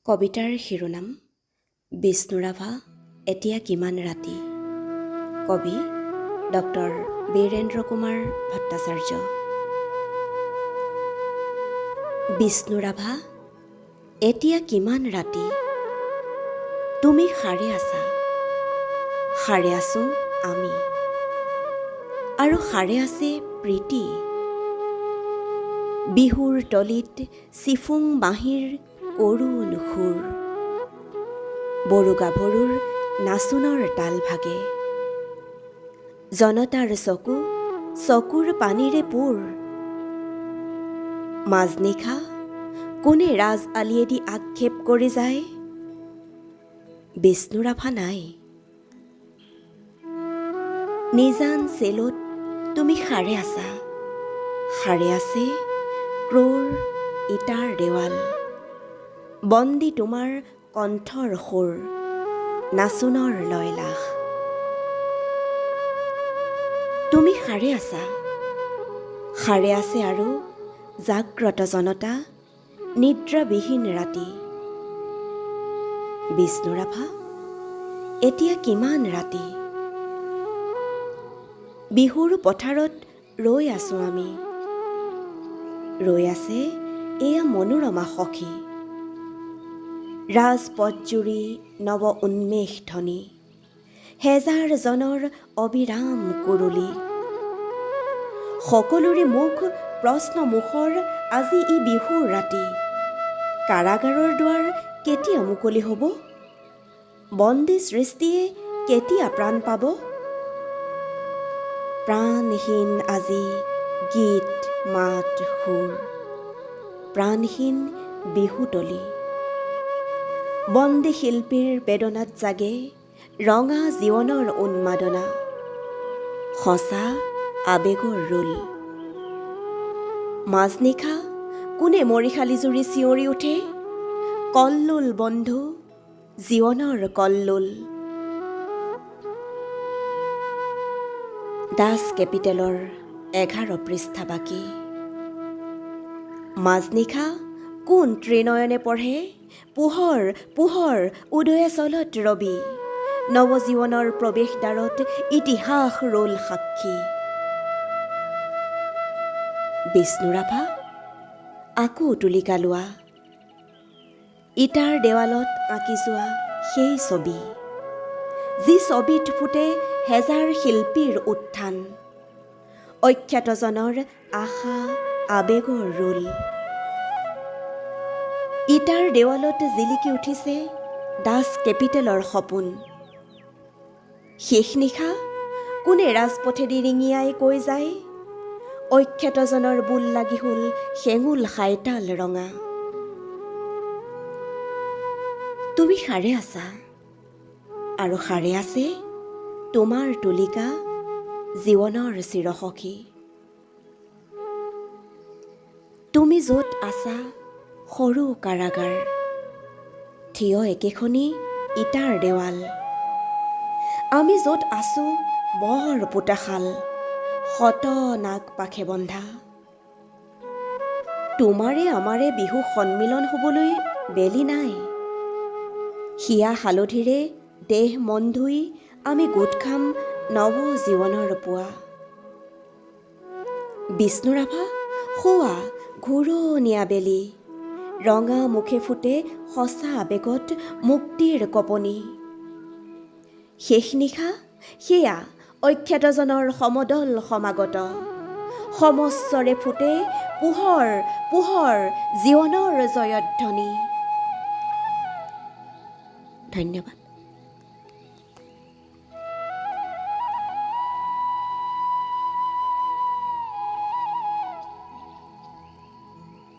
কবিতাৰ শিৰোনাম বিষ্ণুৰাভা এতিয়া কিমান ৰাতি। কবি ডক্টৰ বীৰেন্দ্ৰ কুমাৰ ভট্টাচাৰ্য। বিষ্ণুৰাভা এতিয়া কিমান ৰাতি, তুমি সাৰে আছা, সাৰে আছো আমি, আৰু সাৰে আছে প্ৰীতি। বিহুৰ তলিত চিফুং বাঁহীৰ কৰুণ সুৰ, বড়ো গাভৰুৰ নাচোনৰ তাল ভাগে। জনতাৰ চকুৰ পানীৰে পোৰ। মাজনিশা কোনে ৰাজ আলিয়েদি আক্ষেপ কৰি যায়, বিষ্ণুৰাভা নাই। নিজান চেলত তুমি সাৰে আছা, সাৰে আছে ক্ৰৌৰ ইটাৰ দেৱাল। বন্দী তোমাৰ কণ্ঠৰ সুৰ, নাচোনৰ লয়লাস। তুমি সাৰে আছা, সাৰে আছে আৰু জাগ্ৰত জনতা, নিদ্ৰাবিহীন ৰাতি। বিষ্ণুৰাভা এতিয়া কিমান ৰাতি। বিহুৰ পথাৰত ৰৈ আছো আমি, ৰৈ আছে এয়া মনোৰমা সখী। ৰাজপথজুৰি নৱ উন্মেষ ধ্বনি, হেজাৰ জনৰ অবিৰাম কুৰুলি। সকলোৰে মুখ প্ৰশ্নমুখৰ আজি ই বিহুৰ ৰাতি। কাৰাগাৰৰ দুৱাৰ কেতিয়া মুকলি হ'ব, বন্দী সৃষ্টিয়ে কেতিয়া প্ৰাণ পাব। প্ৰাণহীন আজি গীত মাত সুৰ, প্ৰাণহীন বিহুতলী। বন্দী শিল্পীৰ বেদনাত জাগে ৰঙা জীৱনৰ উন্মাদনা, সঁচা আবেগৰ ৰোল। মাজনিশা কোনে মৰিশালী জুৰি চিঞৰি উঠে, কল্লোল বন্ধু জীৱনৰ কল্লোল। দাস কেপিটেলৰ 11 পৃষ্ঠা বাকী। মাজনিশা কোন ত্ৰিনয়নে পঢ়ে, পোহৰ পোহৰ উদয়ে চলত ৰবি। নৱজীৱনৰ প্ৰৱেশদ্বাৰত ইতিহাস ৰল সাক্ষী। বিষ্ণুৰাভা আকৌ তুলিকা লোৱা, ইটাৰ দেৱালত আঁকি যোৱা সেই ছবি, যি ছবিত ফুটে হেজাৰ শিল্পীৰ উত্থান, অখ্যাতজনৰ আশা আবেগৰ ৰোল। ইটাৰ দেৱালত জিলিকি উঠিছে দাস কেপিটেলৰ সপোন। শেষ নিশা কোনে ৰাজপথেদি ৰিঙিয়াই কৈ যায়, অখ্যাতজনৰ বুল লাগি হ'ল শেঙুল খাইতাল ৰঙা। তুমি সাৰে আছা, আৰু সাৰে আছে তোমাৰ তুলিকা জীৱনৰ চিৰসখী। তুমি য'ত আছা সৰু কাৰাগাৰ, থিয় একেখনি ইটাৰ দেৱাল। আমি য'ত আছো বৰ পোতাশাল, শত নাগ পাশে বন্ধা। তোমাৰে আমাৰে বিহু সন্মিলন হ'বলৈ বেলি নাই। হিয়া হালধিৰে দেহ মন ধুই আমি গোট খাম নৱ জীৱনৰ পুৱা। বিষ্ণুৰাভা শোৱা ঘূৰণীয়া বেলি, ৰঙা মুখে ফুটে সঁচা আবেগত মুক্তিৰ কপনি। শেষ নিশা সেয়া অখ্যাতজনৰ সমদল সমাগত, সমস্বৰে ফুটে পোহৰ পোহৰ জীৱনৰ জয়ধ্বনি। ধন্যবাদ।